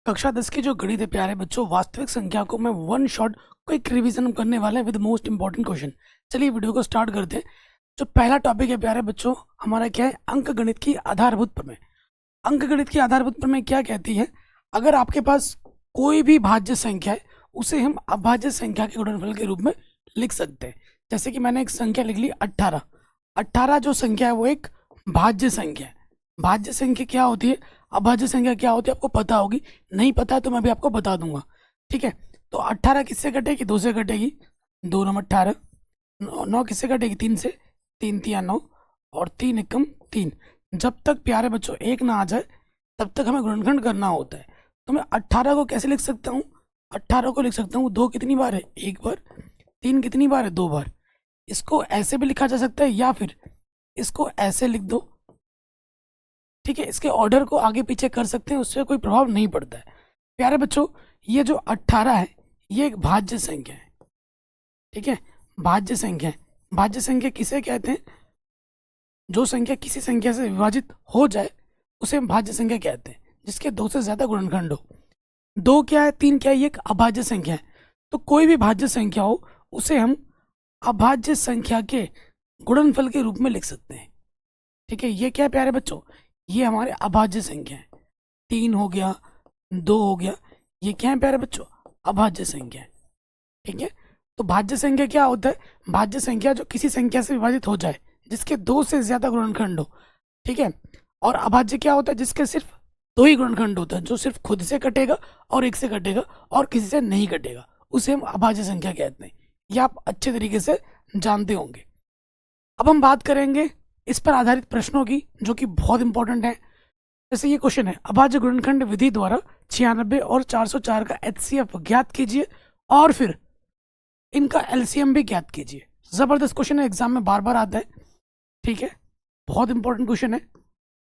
कक्षा 10 की जो गणित है प्यारे बच्चों, वास्तविक संख्या को मैं वन शॉट क्विक रिवीजन करने वाला है विद मोस्ट इंपॉर्टेंट क्वेश्चन। चलिए वीडियो को स्टार्ट करते हैं। जो पहला टॉपिक है प्यारे बच्चों, हमारा क्या है? अंक गणित की आधारभूत प्रमेय। अंक गणित की आधारभूत प्रमेय क्या कहती है? अगर आपके पास कोई भी भाज्य संख्या है, उसे हम अभाज्य संख्या के गुणनफल के रूप में लिख सकते हैं। जैसे कि मैंने एक संख्या लिख ली 18। 18 जो संख्या है वो एक भाज्य संख्या है। भाज्य संख्या क्या होती है, अभाज्य संख्या क्या होती है, आपको पता होगी। नहीं पता है तो मैं भी आपको बता दूंगा, ठीक है। तो 18 किससे कटेगी? 2 से कटेगी, 2 नंबर 18। 9 किससे कटेगी? 3 से, 3 तिया 9 और 3 एकम 3। जब तक प्यारे बच्चों 1 ना आ जाए तब तक हमें गुणनखंड करना होता है। तो मैं 18 को कैसे लिख सकता हूँ? 18 को लिख सकता हूँ, 2 कितनी बार है? 1 बार। 3 कितनी बार है? 2 बार। इसको ऐसे भी लिखा जा सकता है या फिर इसको ऐसे लिख दो, ठीक है। इसके ऑर्डर को आगे पीछे कर सकते हैं, उससे कोई प्रभाव नहीं पड़ता है। प्यारे बच्चों, ये जो 18 है ये एक भाज्य संख्या है, ठीक है। भाज्य संख्या है। भाज्य संख्या किसे कहते हैं? जो संख्या किसी संख्या से विभाजित हो जाए उसे हम भाज्य संख्या कहते हैं, जिसके 2 से ज्यादा गुणनखंड हो। 2 क्या है, 3 क्या है? ये एक अभाज्य संख्या है। तो कोई भी भाज्य संख्या हो उसे हम अभाज्य संख्या के गुणनफल के रूप में लिख सकते हैं, ठीक है। ये क्या है प्यारे बच्चों? ये हमारे अभाज्य संख्या है। 3 हो गया, 2 हो गया, ये क्या है प्यारे बच्चों? अभाज्य संख्या है, ठीक है। तो भाज्य संख्या क्या होता है? भाज्य संख्या जो किसी संख्या से विभाजित हो जाए, जिसके 2 से ज्यादा गुणनखंड हो, ठीक है। और अभाज्य क्या होता है? जिसके सिर्फ 2 ही गुणनखंड होता है, जो सिर्फ खुद से कटेगा और एक से कटेगा और किसी से नहीं कटेगा, उसे हम अभाज्य संख्या कहते हैं। ये आप अच्छे तरीके से जानते होंगे। अब हम बात करेंगे इस पर आधारित प्रश्नों की, जो कि बहुत इंपॉर्टेंट है। जैसे ये क्वेश्चन है, अभाज्य गुणनखंड विधि द्वारा 96 और 404 का HCF ज्ञात कीजिए और फिर इनका LCM भी ज्ञात कीजिए। जबरदस्त क्वेश्चन है, एग्जाम में बार बार आता है, ठीक है। बहुत इंपॉर्टेंट क्वेश्चन है।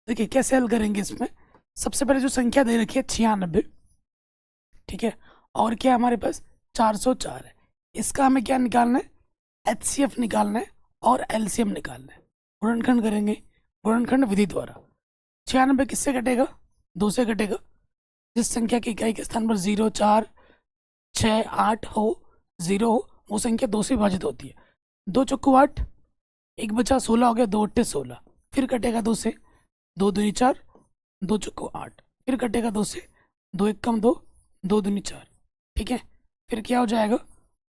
देखिए कैसे हल करेंगे इसमें। सबसे पहले जो संख्या दे रखी है 96, ठीक है, और क्या हमारे पास 404 है। इसका हमें क्या निकालना है? HCF निकालना है और LCM निकालना है। गुणनखंड करेंगे गुणनखंड विधि द्वारा। 96 किससे कटेगा? 2 से कटेगा। जिस संख्या की इकाई के स्थान पर 0, 4, 6, 8 हो, 0 हो, वो संख्या 2 से विभाजित होती है। 2 चौको 8, 1 बचा 16 हो गया, 2 अट्ठे 16। फिर कटेगा 2 से, 2 दूनी 4, 2 चौको 8। फिर कटेगा 2 से, 2 एक कम 2, 2 दूनी 4, ठीक है। फिर क्या हो जाएगा?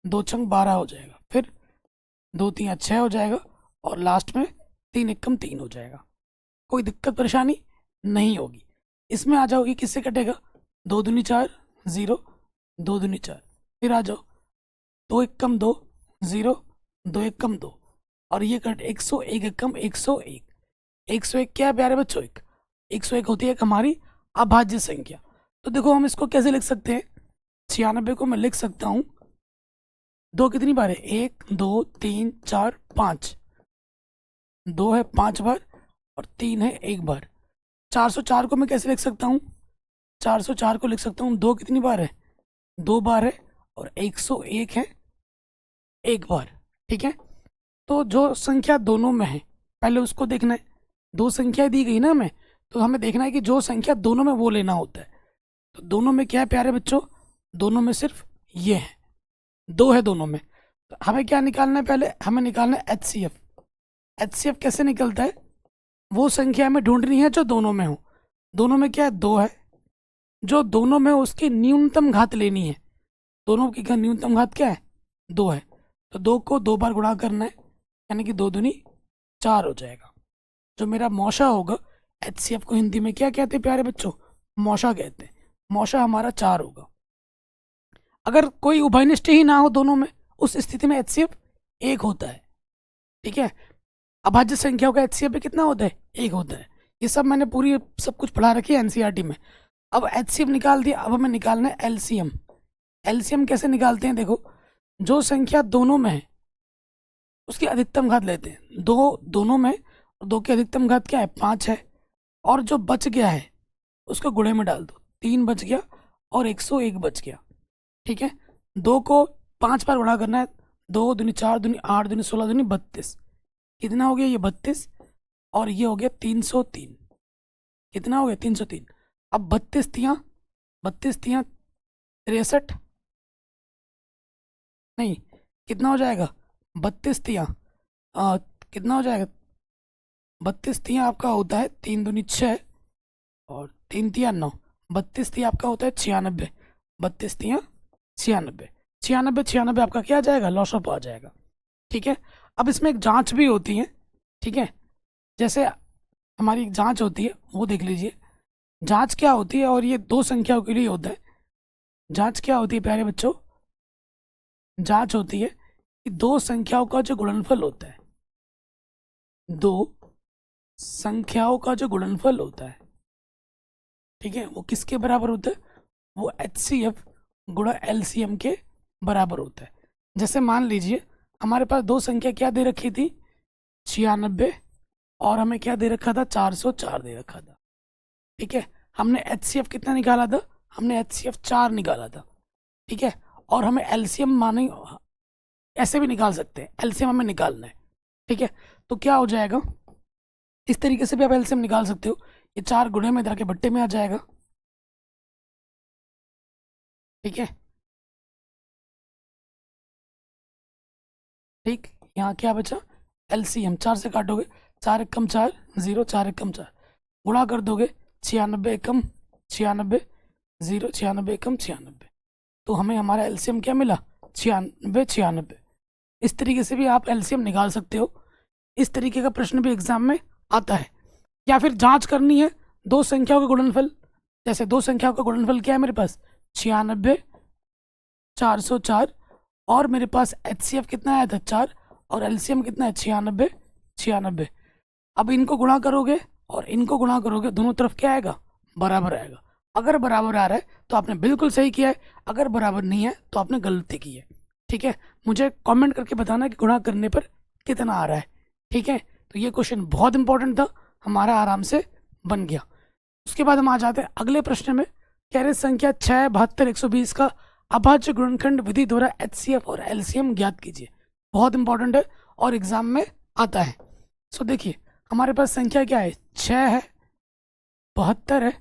2 छंग 12 हो जाएगा। फिर 2 तिया 6 हो जाएगा और लास्ट में 3 एक कम 3 हो जाएगा। कोई दिक्कत परेशानी नहीं होगी। इसमें आ जाओगी, किससे कटेगा? 2 दूनी 4, 0, 2 दूनी 4। फिर आ जाओ, 2 एक कम 2, 0, 2 एक कम 2 और ये कट 101 एक कम 101। 101 क्या है प्यारे बच्चों? 101 होती है एक हमारी अभाज्य संख्या। तो देखो हम इसको कैसे लिख सकते हैं। 96 को मैं लिख सकता हूँ, 2 कितनी बार है? 1, 2, 3, 4, 5। 2 है 5 बार और 3 है 1 बार। 404 को मैं कैसे लिख सकता हूँ? 404 को लिख सकता हूँ, 2 कितनी बार है? 2 बार है और 101 है 1 बार, ठीक है। तो जो संख्या दोनों में है पहले उसको देखना है। 2 संख्या दी गई ना हमें, तो हमें देखना है कि जो संख्या दोनों में वो लेना होता है। तो दोनों में क्या है प्यारे बच्चों? दोनों में सिर्फ ये है, 2 है दोनों में। तो हमें क्या निकालना है? पहले हमें निकालना है HCF। HCF कैसे निकलता है? वो संख्या हमें ढूंढनी है जो दोनों में हो। दोनों में क्या है? 2 है। जो दोनों में हो उसकी न्यूनतम घात लेनी है। दोनों की न्यूनतम घात क्या है? 2 है। तो 2 को 2 बार गुणा करना है, यानी कि 2 दूनी 4 हो जाएगा। जो मेरा मौशा होगा, HCF को हिंदी में क्या कहते हैं प्यारे बच्चों? मौशा कहते हैं। मौशा हमारा 4 होगा। अगर कोई उभयनिष्ठ ही ना हो दोनों में, उस स्थिति में HCF 1 होता है, ठीक है। अभाज्य संख्याओं का HCF भी कितना होता है? 1 होता है। ये सब मैंने पूरी सब कुछ पढ़ा रखी है NCERT में। अब HCF निकाल दिया, अब हमें निकालना है LCM। LCM कैसे निकालते हैं? देखो, जो संख्या दोनों में है उसकी अधिकतम घात लेते हैं। 2 दोनों में, 2 की अधिकतम घात क्या है? 5 है। और जो बच गया है उसको गुणे में डाल दो, 3 बच गया और 101 बच गया, ठीक है। 2 को 5 बार गुणा करना है, 2 दूनी 4 दूनी 8 दूनी 16 दूनी 32। कितना हो गया? ये 32 और ये हो गया 303। कितना हो गया? 303। अब 32 तिया 32 तियाँ 63, नहीं कितना हो जाएगा 32 तियाँ कितना हो जाएगा 32 तियाँ आपका होता है 3 दूनी 6 और 3 तियाँ 9, 32 तियाँ आपका होता है 96, 32 तियाँ 96, 96 96 आपका क्या आ जाएगा लॉस ऑफ आ जाएगा। ठीक है, अब इसमें एक जांच भी होती है। ठीक है, जैसे हमारी एक जांच होती है वो देख लीजिए, जांच क्या होती है, और ये दो संख्याओं के लिए होता है। जांच क्या होती है प्यारे बच्चों, जांच होती है कि दो संख्याओं का जो गुणनफल होता है, दो संख्याओं का जो गुणनफल होता है, ठीक है, वो किसके बराबर होता है, वो HCF गुणा LCM के बराबर होता है। जैसे मान लीजिए हमारे पास दो संख्या क्या दे रखी थी 96, और हमें क्या दे रखा था 404 दे रखा था। ठीक है, हमने HCF कितना निकाला था, हमने HCF 4 निकाला था। ठीक है, और हमें LCM माने ऐसे भी निकाल सकते हैं, LCM हमें निकालना है। ठीक है, तो क्या हो जाएगा, इस तरीके से भी आप LCM निकाल सकते हो, ये 4 गुणे में इधर के बट्टे में आ जाएगा। ठीक है, ठीक, यहाँ क्या बचा LCM, 4 से काटोगे 4 एकम 4 0, 4 एकम 4, गुणा कर दोगे 96 एकम 96 0, 96 एकम 96, तो हमें हमारा LCM क्या मिला 96 96। इस तरीके से भी आप LCM निकाल सकते हो। इस तरीके का प्रश्न भी एग्जाम में आता है। या फिर जांच करनी है दो संख्याओं का गुणनफल, जैसे दो संख्याओं का गुणनफल क्या है मेरे पास 96 404, और मेरे पास HCF कितना आया था 4, और LCM कितना है 96 96। अब इनको गुणा करोगे और इनको गुणा करोगे, दोनों तरफ क्या आएगा बराबर आएगा। अगर बराबर आ रहा है तो आपने बिल्कुल सही किया है, अगर बराबर नहीं है तो आपने गलती की है। ठीक है, मुझे कमेंट करके बताना कि गुणा करने पर कितना आ रहा है। ठीक है, तो ये क्वेश्चन बहुत इंपॉर्टेंट था, हमारा आराम से बन गया। उसके बाद हम आ जाते हैं अगले प्रश्न में। कह रहे संख्या 6 72 120 का अभाज्य गुणनखंड विधि द्वारा HCF और LCM ज्ञात कीजिए। बहुत इंपॉर्टेंट है और एग्जाम में आता है। सो देखिए हमारे पास संख्या क्या है 6 है, 72 है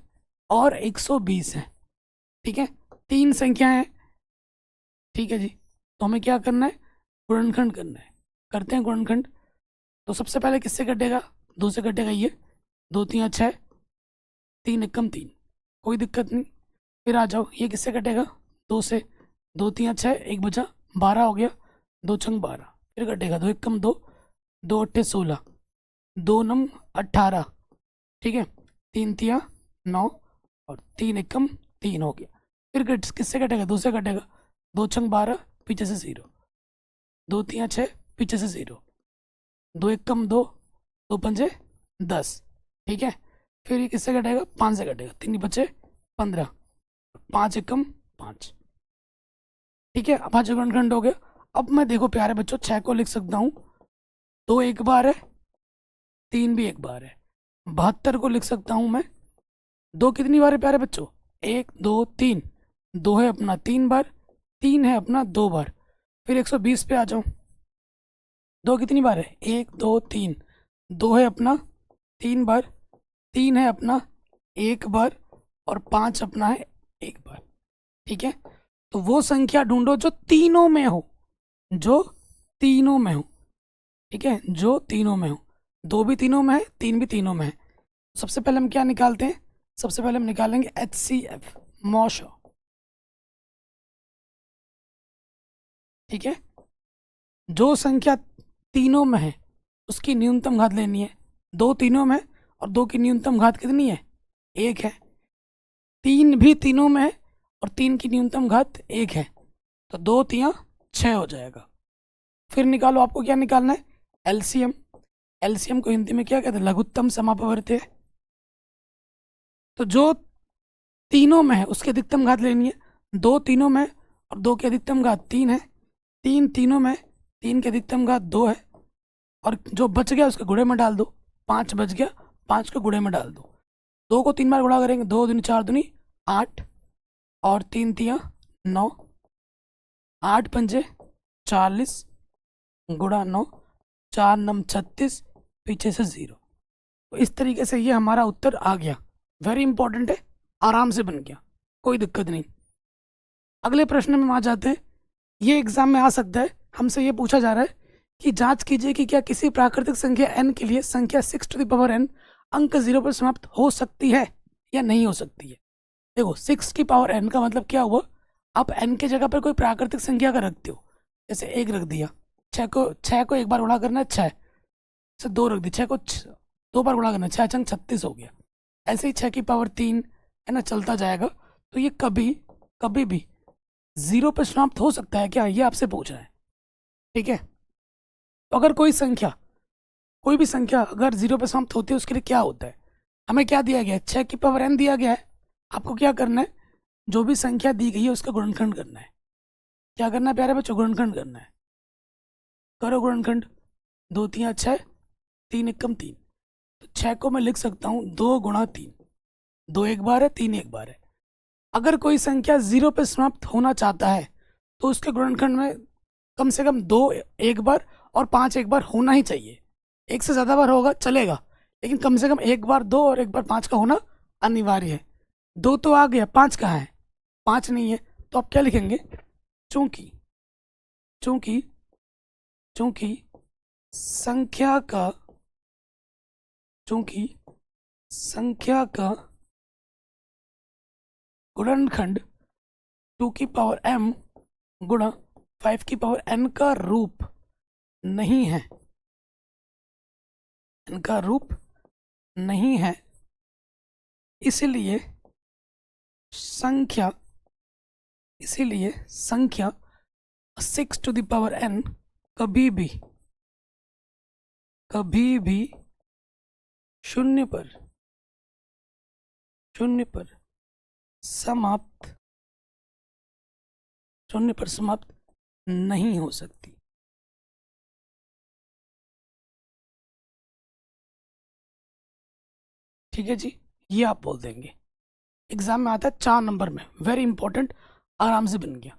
और 120 है। ठीक है, तीन संख्याएं हैं। ठीक है जी, तो हमें क्या करना है गुणनखंड करना है। करते हैं गुणनखंड। तो सबसे पहले किससे कटेगा, दो से कटेगा, ये 2 3 6, 3 एकम 3, कोई दिक्कत नहीं। फिर आ जाओ, ये किससे कटेगा 2 से, 2 3 6, एक बचा 12 हो गया, 2 छंग 12, फिर कटेगा 2 एकम 2, 2 अट्ठे 16, 2 नम 18। ठीक है, 3 तिया 9 और 3 एकम 3 हो गया। फिर किससे कटेगा 2 से कटेगा, 2 छंग 12, पीछे से 0, 2 तिया 6, पीछे से 0, 2 एकम 2, 2 पंजे 10। ठीक है, फिर ये किससे कटेगा 5 से कटेगा, 3 बचे 15, 5 एकम 5। ठीक है, अभाज्य गुणनखंड हो गया। अब मैं देखो प्यारे बच्चों 6 को लिख सकता हूँ, 2 एक बार है, 3 भी एक बार है। 72 को लिख सकता हूँ मैं, 2 कितनी बार है प्यारे बच्चों 1 2 3, 2 है अपना 3 बार, 3 है अपना 2 बार। फिर 120 पे आ जाऊँ, 2 कितनी बार है 1 2 3, 2 है अपना 3 बार, 3 है अपना 1 बार, और 5 अपना है 1 बार। ठीक है, तो वो संख्या ढूंढो जो तीनों में हो, जो तीनों में हो। ठीक है, जो तीनों में हो, 2 भी तीनों में है, 3 भी तीनों में है। सबसे पहले हम क्या निकालते हैं, सबसे पहले हम निकालेंगे HCF मॉशो। ठीक है, जो संख्या तीनों में है उसकी न्यूनतम घात लेनी है। 2 तीनों में और 2 की न्यूनतम घात कितनी है 1 है। 3 भी तीनों में है और 3 की न्यूनतम घात 1 है, तो 2 तिया 6 हो जाएगा। फिर निकालो, आपको क्या निकालना है LCM। LCM को हिंदी में क्या कहते हैं लघुत्तम समापवर्त्य। तो जो तीनों में है उसकी अधिकतम घात लेनी है। 2 तीनों में और 2 की अधिकतम घात 3 है, 3 तीनों में, 3 की अधिकतम घात 2 है, और जो बच गया उसके गुणे में डाल दो। 5 बच गया, 5 को गुणे में डाल दो। 2 को 3 बार गुणा करेंगे, 2 दूनी 4 दूनी 8, और 3 तिया 9, 8 पंजे 40 गुणा 9, 4 नम 36, पीछे से 0। तो इस तरीके से ये हमारा उत्तर आ गया। वेरी इंपॉर्टेंट है, आराम से बन गया, कोई दिक्कत नहीं। अगले प्रश्न में आ जाते हैं। ये एग्जाम में आ सकता है, हमसे ये पूछा जा रहा है कि जांच कीजिए कि क्या किसी प्राकृतिक संख्या n के लिए संख्या 6n अंक 0 पर समाप्त हो सकती है या नहीं हो सकती है। देखो 6n का मतलब क्या हुआ, आप n के जगह पर कोई प्राकृतिक संख्या का रखते हो, जैसे 1 रख दिया, 6 को एक बार गुणा करना है 6 से, 2 रख दी, 6 को 2 बार गुणा करना है, 6 छंग 36 हो गया। ऐसे ही 6 की पावर 3 है ना, चलता जाएगा। तो ये कभी भी 0 पर समाप्त हो सकता है क्या, ये आपसे पूछ रहा है। ठीक है, तो अगर कोई भी संख्या अगर 0 पर समाप्त होती है उसके लिए क्या होता है, हमें क्या दिया गया है, 6n दिया गया है। आपको क्या करना है, जो भी संख्या दी गई है उसका गुणनखंड करना है। क्या करना है प्यारे बच्चों, गुणनखंड करना है। करो गुणनखंड, 2 3 6, 3 एकम 3। तो 6 को मैं लिख सकता हूँ 2 गुणा 3, 2 एक बार है, 3 एक बार है। अगर कोई संख्या 0 पर समाप्त होना चाहता है तो उसके गुणनखंड में कम से कम 2 एक बार और 5 एक बार होना ही चाहिए। एक से ज़्यादा बार होगा चलेगा, लेकिन कम से कम एक बार 2 और एक बार 5 का होना अनिवार्य है। 2 तो आ गया, 5 कहाँ है, 5 नहीं है, तो आप क्या लिखेंगे, चूंकि संख्या का गुणनखंड 2 की पावर m गुणा 5 की पावर n का रूप नहीं है, इनका रूप नहीं है, इसीलिए संख्या 6 टू द पावर n कभी भी शून्य पर समाप्त नहीं हो सकती। ठीक है जी, ये आप बोल देंगे। एग्जाम में आता है 4 नंबर में, वेरी इंपॉर्टेंट, आराम से बन गया।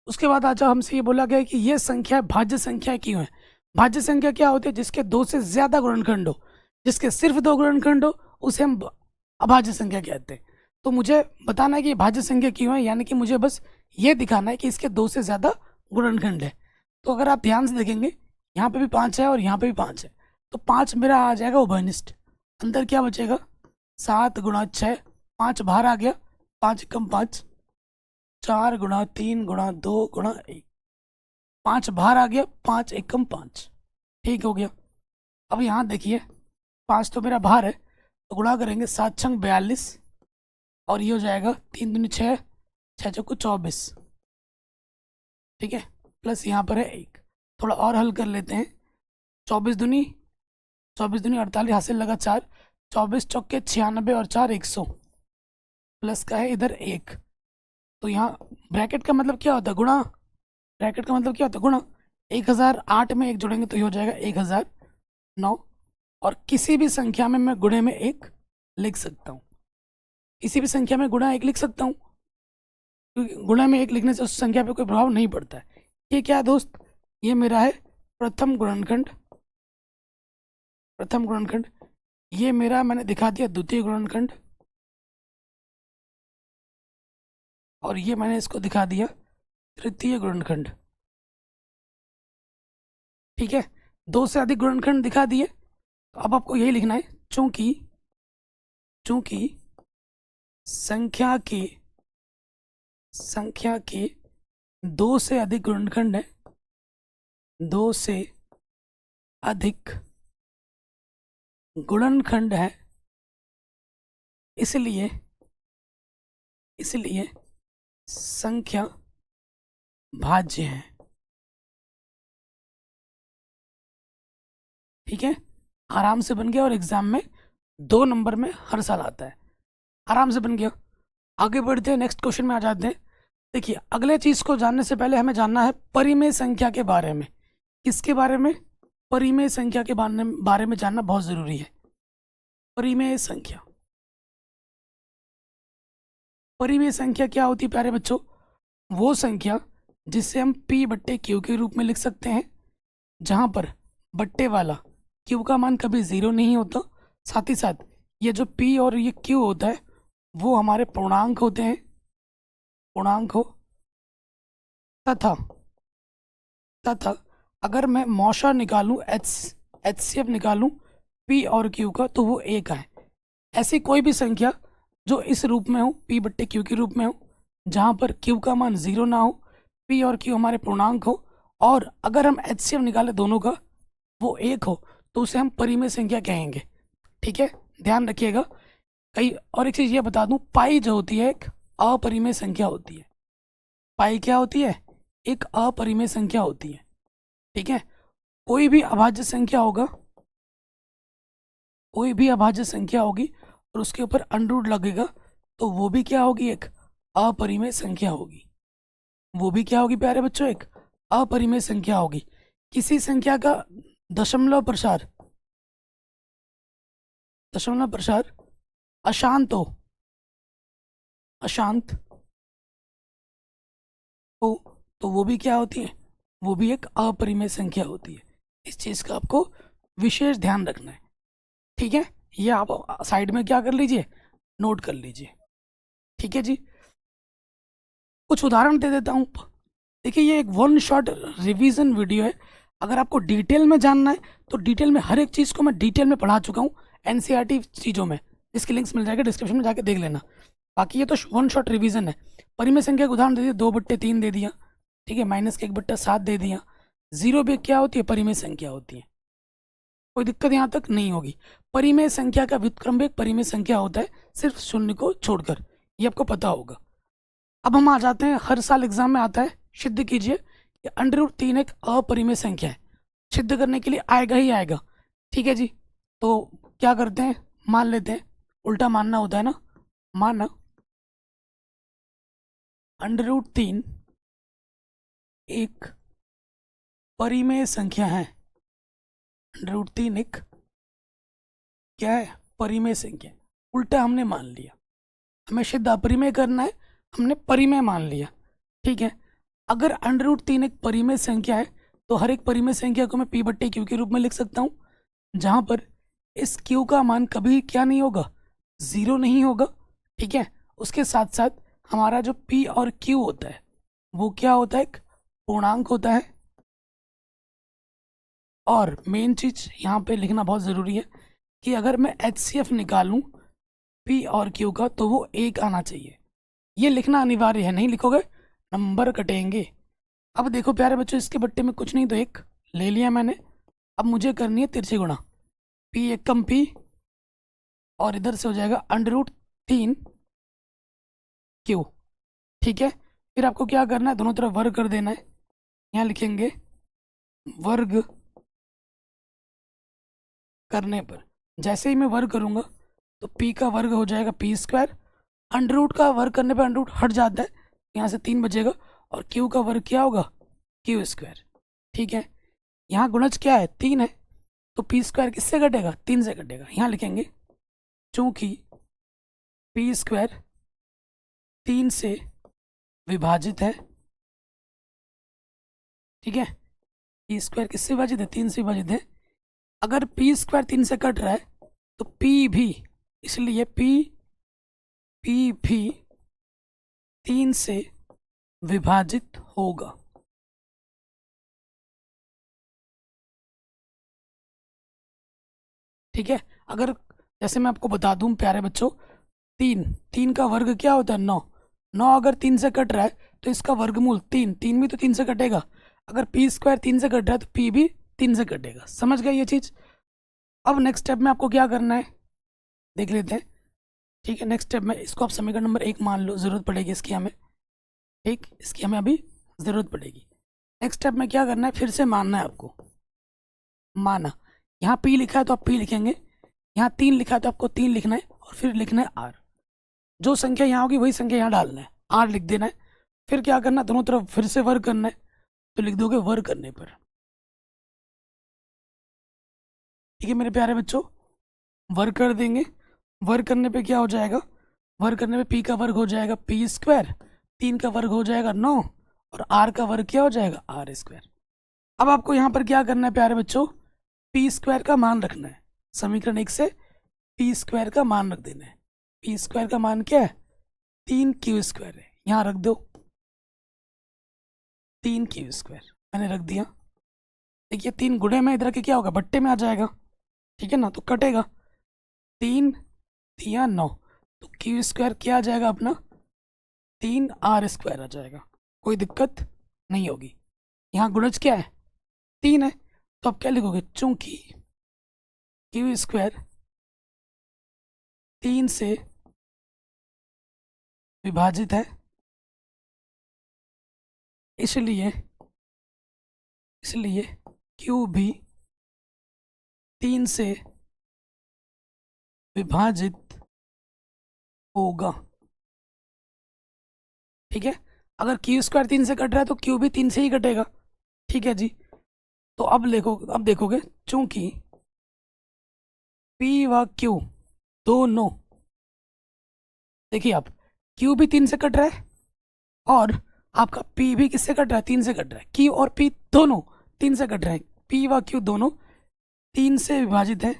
उसके बाद आज हमसे ये बोला गया कि ये संख्या भाज्य संख्या क्यों है। भाज्य संख्या क्या होती है, जिसके 2 से ज्यादा गुणनखंड हो, जिसके सिर्फ 2 गुणनखंड हो उसे हम अभाज्य संख्या कहते हैं। तो मुझे बताना है कि ये भाज्य संख्या क्यों है, यानी कि मुझे बस ये दिखाना है कि इसके 2 से ज्यादा गुणनखंड है। तो अगर आप ध्यान से देखेंगे, यहाँ पे भी 5 है और यहाँ पे भी 5 है, तो 5 मेरा आ जाएगा उभयनिष्ठ। अंदर क्या बचेगा, 7 गुणा 6, 5 बाहर आ गया, 5 एकम 5, 4 गुणा 3 गुणा 2 गुणा 1, 5 बाहर आ गया, 5 एकम 5। ठीक हो गया। अब यहाँ देखिए 5 तो मेरा बाहर है, तो गुणा करेंगे, 7 छंग 42 और ये हो जाएगा 3 दूनी 6, 6 चौको 24। ठीक है, प्लस यहाँ पर है 1। थोड़ा और हल कर लेते हैं, 24 दूनी 48, हासिल लगा 4, 24 चौके 96 और 4 100, प्लस का है इधर 1। तो यहाँ ब्रैकेट का मतलब क्या होता है, गुणा। ब्रैकेट का मतलब क्या होता है, गुणा। 1008 में 1 जोड़ेंगे तो ये हो जाएगा 1009। और किसी भी संख्या में मैं गुणे में 1 लिख सकता हूँ, किसी भी संख्या में गुणा 1 लिख सकता हूँ, क्योंकि गुणा में 1 लिखने से उस संख्या पे कोई प्रभाव नहीं पड़ता है। ये क्या है दोस्त, ये मेरा है प्रथम गुणनखंड। ये मेरा मैंने दिखा दिया द्वितीय गुणनखंड, और ये मैंने इसको दिखा दिया तृतीय गुणनखंड। ठीक है, 2 से अधिक गुणनखंड दिखा दिए। तो अब आपको यही लिखना है, चूंकि संख्या के 2 से अधिक गुणनखंड है, 2 से अधिक गुणनखंड है, इसलिए संख्या भाज्य है। ठीक है, आराम से बन गया, और एग्जाम में 2 नंबर में हर साल आता है, आराम से बन गया। आगे बढ़ते हैं, नेक्स्ट क्वेश्चन में आ जाते हैं। देखिए, अगले चीज को जानने से पहले हमें जानना है परिमेय संख्या के बारे में। किसके बारे में, परिमेय संख्या के बारे में जानना बहुत जरूरी है। परिमेय संख्या क्या होती है प्यारे बच्चों, वो संख्या जिसे हम p/q के रूप में लिख सकते हैं, जहां पर बट्टे वाला q का मान कभी 0 नहीं होता। साथ ही साथ ये जो p और ये q होता है वो हमारे पूर्णांक होते हैं। पूर्णांक हो तथा तथा अगर मैं मौशा निकालूं HCF निकालूं P और Q का तो वो एक आए। ऐसी कोई भी संख्या जो इस रूप में हो P/Q के रूप में हो, जहाँ पर Q का मान 0 ना हो, P और Q हमारे पूर्णांक हो, और अगर हम HCF निकाले दोनों का वो एक हो तो उसे हम परिमेय संख्या कहेंगे। ठीक है, ध्यान रखिएगा। कई और एक चीज़ ये बता दूं, पाई जो होती है एक अपरिमेय संख्या होती है। पाई क्या होती है? एक अपरिमेय संख्या होती है। ठीक है, कोई भी अभाज्य संख्या होगा, कोई भी अभाज्य संख्या होगी और उसके ऊपर अंडर लगेगा तो वो भी क्या होगी? एक अपरिमेय संख्या होगी। वो भी क्या होगी प्यारे बच्चों? एक अपरिमेय संख्या होगी। किसी संख्या का दशमलव प्रसार अशांत हो तो वो भी क्या होती है? वो भी एक अपरिमेय संख्या होती है। इस चीज़ का आपको विशेष ध्यान रखना है। ठीक है, ये आप साइड में क्या कर लीजिए, नोट कर लीजिए। ठीक है जी, कुछ उदाहरण दे देता हूँ। देखिए, ये एक वन शॉट रिवीजन वीडियो है। अगर आपको डिटेल में जानना है तो डिटेल में हर एक चीज़ को मैं डिटेल में पढ़ा चुका हूँ NCERT चीज़ों में। इसकी लिंक्स मिल जाएगा डिस्क्रिप्शन में, जाके देख लेना। बाकी ये तो वन शॉट रिवीजन है। परिमेय संख्या का उदाहरण दे दिया, 2/3 दे दिया। ठीक है, -1/7 दे दिया। 0 भी क्या होती है? परिमेय संख्या होती है। कोई दिक्कत यहाँ तक नहीं होगी। परिमेय संख्या का व्युत्क्रम भी एक परिमेय संख्या होता है, सिर्फ शून्य को छोड़कर, ये आपको पता होगा। अब हम आ जाते हैं, हर साल एग्जाम में आता है, सिद्ध कीजिए कि √3 एक अपरिमेय संख्या है। सिद्ध करने के लिए आएगा ही आएगा। ठीक है जी, तो क्या करते हैं, मान लेते हैं, उल्टा मानना होता है ना। माना √3 एक परिमेय संख्या है। √3 एक क्या है? परिमेय संख्या। उल्टा हमने मान लिया, हमें सिद्ध अपरिमेय करना है, हमने परिमेय मान लिया। ठीक है, अगर √3 एक परिमेय संख्या है तो हर एक परिमेय संख्या को मैं P/Q के रूप में लिख सकता हूँ, जहाँ पर इस Q का मान कभी क्या नहीं होगा? 0 नहीं होगा। ठीक है, उसके साथ साथ हमारा जो P और Q होता है वो क्या होता है? एक पूर्णांक होता है। और मेन चीज़ यहाँ पे लिखना बहुत ज़रूरी है कि अगर मैं HCF निकालूं P और Q का तो वो एक आना चाहिए। ये लिखना अनिवार्य है, नहीं लिखोगे नंबर कटेंगे। अब देखो प्यारे बच्चों, इसके बट्टे में कुछ नहीं तो एक ले लिया मैंने। अब मुझे करनी है तिरछी गुणा, P एकम P और इधर से हो जाएगा √3 Q। ठीक है, फिर आपको क्या करना है? दोनों तरफ वर्ग कर देना है। यहाँ लिखेंगे वर्ग करने पर, जैसे ही मैं वर्ग करूँगा तो P का वर्ग हो जाएगा P²। अंडर का वर्ग करने पर अंडर हट जाता है, यहाँ से 3 बचेगा, और Q का वर्ग क्या होगा? Q²। ठीक है, यहाँ गुणज क्या है? 3 है, तो P² किससे कटेगा? 3 से कटेगा। यहाँ लिखेंगे चूंकि P² 3 से विभाजित है। ठीक है, P² किससे विभाजित है? 3 से विभाजित है। अगर P² 3 से कट रहा है तो P भी, इसलिए P भी 3 से विभाजित होगा। ठीक है, अगर जैसे मैं आपको बता दूं प्यारे बच्चों, 3 का वर्ग क्या होता है? 9 अगर 3 से कट रहा है तो इसका वर्गमूल 3 भी तो 3 से कटेगा। अगर P² 3 से कट रहा है तो P भी 3 से कटेगा। समझ गए ये चीज़? अब नेक्स्ट स्टेप में आपको क्या करना है देख लेते हैं। ठीक है, नेक्स्ट स्टेप में इसको आप समीकरण नंबर 1 मान लो, ज़रूरत पड़ेगी इसकी हमें। ठीक, इसकी हमें अभी ज़रूरत पड़ेगी। नेक्स्ट स्टेप में क्या करना है? फिर से मानना है आपको। माना, यहाँ P लिखा है तो आप P लिखेंगे, यहाँ 3 लिखा है तो आपको 3 लिखना है, और फिर लिखना है R। जो संख्या यहाँ होगी वही संख्या यहाँ डालना है, R लिख देना है। फिर क्या करना है? दोनों तरफ फिर से वर्ग करना है, तो लिख दोगे वर्ग करने पर। ठीक है मेरे प्यारे बच्चों, वर्ग कर देंगे। वर्ग करने पे क्या हो जाएगा? वर्ग करने पे P का वर्ग हो जाएगा P², 3 का वर्ग हो जाएगा 9, और R का वर्ग क्या हो जाएगा? R²। अब आपको यहाँ पर क्या करना है प्यारे बच्चों? P² का मान रखना है। समीकरण 1 से P² का मान रख देना है। P² का मान क्या है? 3Q² है, यहाँ रख दो। 3 क्यू स्क्वायर मैंने रख दिया। देखिए 3 गुणे में इधर के क्या होगा, बट्टे में आ जाएगा, ठीक है ना, तो कटेगा। 3 3 9, तो क्यू स्क्वायर क्या आ जाएगा अपना, 3r² आ जाएगा। कोई दिक्कत नहीं होगी। यहाँ गुणज क्या है, 3 है, तो आप क्या लिखोगे, चूंकि क्यू स्क्वायर 3 से विभाजित है, इसलिए क्यू भी 3 से विभाजित होगा। ठीक है, अगर क्यू स्क्वायर 3 से कट रहा है तो क्यू भी 3 से ही कटेगा। ठीक है जी, तो अब देखोगे चूंकि पी व क्यू दोनों, देखिए आप, क्यू भी 3 से कट रहा है और आपका पी भी किससे कट रहा है, 3 से कट रहा है। क्यू और पी दोनों 3 से कट रहे हैं, पी व क्यू दोनों 3 से विभाजित है,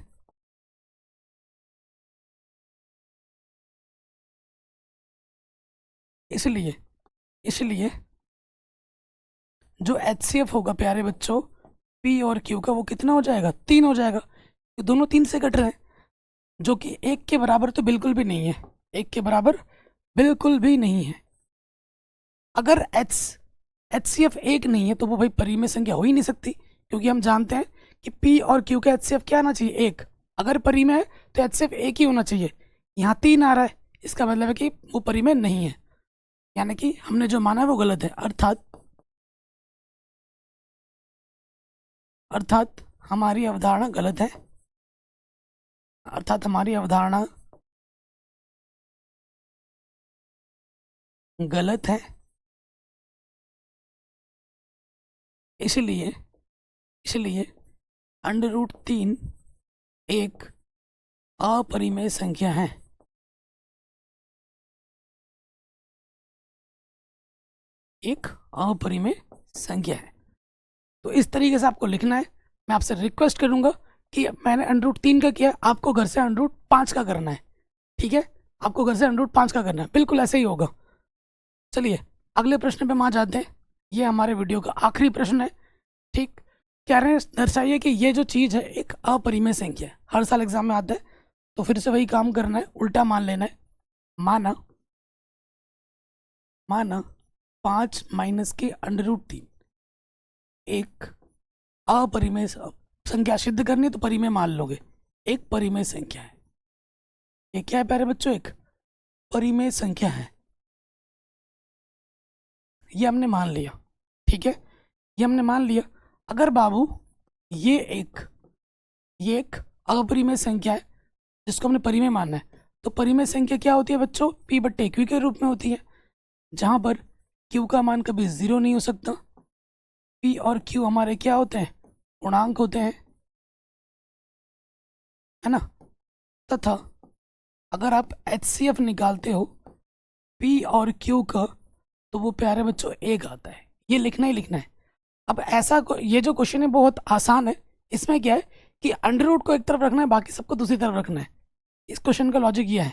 इसलिए जो HCF होगा प्यारे बच्चों, पी और क्यू का, वो कितना हो जाएगा, 3 हो जाएगा। ये दोनों 3 से कट रहे हैं, जो कि 1 के बराबर तो बिल्कुल भी नहीं है, 1 के बराबर बिल्कुल भी नहीं है। अगर HCF 1 नहीं है तो वो भाई परिमेय संख्या हो ही नहीं सकती, क्योंकि हम जानते हैं कि P और Q का HCF क्या आना चाहिए, 1। अगर परिमेय है तो HCF 1 ही होना चाहिए। यहाँ 3 आ रहा है, इसका मतलब है कि वो परिमेय नहीं है, यानी कि हमने जो माना है वो गलत है। अर्थात हमारी अवधारणा गलत है, अर्थात हमारी अवधारणा गलत है। इसलिए √3 एक अपरिमेय संख्या है। एक अपरिमेय संख्या है। तो इस तरीके से आपको लिखना है। मैं आपसे रिक्वेस्ट करूंगा कि मैंने √3 का किया, आपको घर से √5 का करना है। ठीक है, आपको घर से √5 का करना है, बिल्कुल ऐसे ही होगा। चलिए अगले प्रश्न पे हम आ जाते हैं। ये हमारे वीडियो का आखिरी प्रश्न है। ठीक, कह रहे हैं दर्शाइए कि ये जो चीज़ है एक अपरिमेय संख्या है। हर साल एग्जाम में आता है, तो फिर से वही काम करना है, उल्टा मान लेना है। माना 5 माइनस के √3 एक अपरिमेय संख्या सिद्ध करनी है, तो परिमेय मान लोगे, एक परिमेय संख्या है। ये क्या है प्यारे बच्चों, एक परिमेय संख्या है। ये हमने मान लिया, ठीक है, ये हमने मान लिया। अगर बाबू ये एक अपरिमेय संख्या है जिसको हमने परिमेय मानना है, तो परिमेय संख्या क्या होती है बच्चों, P/Q के रूप में होती है, जहां पर Q का मान कभी 0 नहीं हो सकता। P और Q हमारे क्या होते हैं, पूर्णांक होते हैं, है ना। तथा अगर आप HCF निकालते हो P और Q का, तो वो प्यारे बच्चों 1 आता है। ये लिखना ही लिखना है। अब ये जो क्वेश्चन है बहुत आसान है। इसमें क्या है कि अंडर रूट को एक तरफ रखना है, बाकी सबको दूसरी तरफ रखना है। इस क्वेश्चन का लॉजिक ये है।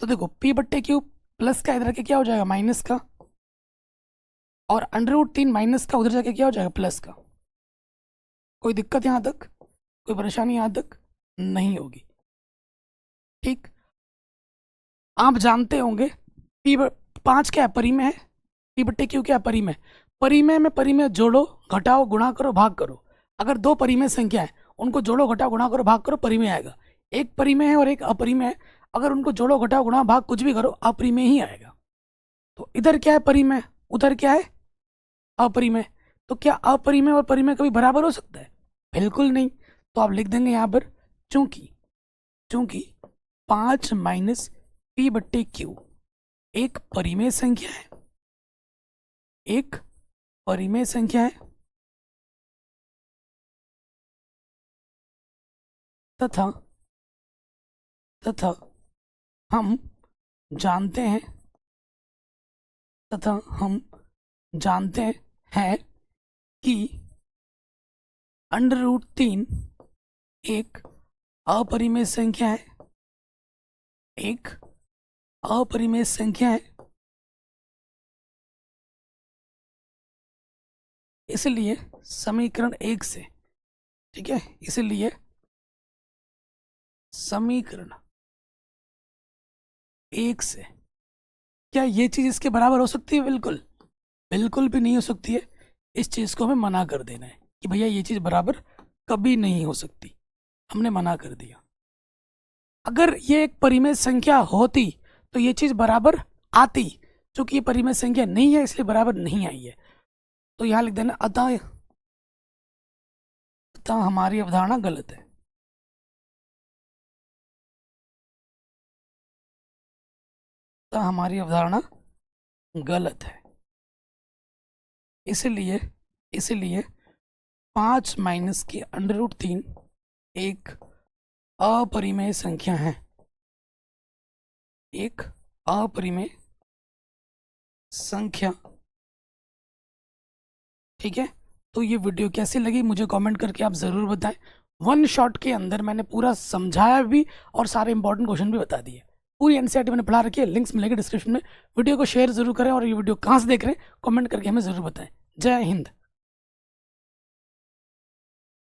तो देखो P/Q प्लस का इधर के क्या हो जाएगा, माइनस का, और √3 माइनस का उधर जाके क्या हो जाएगा, प्लस का। कोई दिक्कत यहाँ तक, कोई परेशानी यहाँ तक नहीं होगी। ठीक, आप जानते होंगे P5 क्या है, परिमेय है। P/Q क्या है, परिमेय। परिमेय में परिमेय जोड़ो, घटाओ, गुणा करो, भाग करो। अगर दो परिमेय संख्या है, उनको जोड़ो, घटाओ, गुणा करो, भाग करो, परिमेय आएगा। एक परिमेय है और एक अपरिमेय है, अगर उनको जोड़ो, घटाओ, गुणा, भाग कुछ भी करो, अपरिमेय ही आएगा। तो इधर क्या है, परिमेय, उधर क्या है, अपरिमेय। तो क्या अपरिमेय और परिमेय कभी बराबर हो सकता है, बिल्कुल नहीं। तो आप लिख देंगे यहाँ पर चूंकि 5 माइनस P/Q एक परिमेय संख्या है, एक परिमेय संख्या है, तथा हम जानते हैं कि √3 एक अपरिमेय संख्या है, एक अपरिमेय संख्या है, इसलिए समीकरण 1 से, ठीक है, इसलिए समीकरण 1 से क्या ये चीज़ इसके बराबर हो सकती है? बिल्कुल बिल्कुल भी नहीं हो सकती है। इस चीज़ को हमें मना कर देना है कि भैया ये चीज़ बराबर कभी नहीं हो सकती, हमने मना कर दिया। अगर ये एक परिमेय संख्या होती तो ये चीज़ बराबर आती, क्योंकि ये परिमेय संख्या नहीं है इसलिए बराबर नहीं आई है। तो यहाँ लिख देना अतः हमारी अवधारणा गलत है। अतः हमारी अवधारणा गलत है। इसलिए 5 माइनस के √3 एक अपरिमेय संख्या है, एक अपरिमेय संख्या। ठीक है, तो ये वीडियो कैसी लगी मुझे कमेंट करके आप ज़रूर बताएं। वन शॉट के अंदर मैंने पूरा समझाया भी और सारे इंपॉर्टेंट क्वेश्चन भी बता दिए। पूरी एनसीईआरटी मैंने पढ़ा रखी है, लिंक्स मिलेंगे डिस्क्रिप्शन में। वीडियो को शेयर जरूर करें और ये वीडियो कहाँ से देख रहे हैं कमेंट करके हमें ज़रूर बताएं। जय हिंद।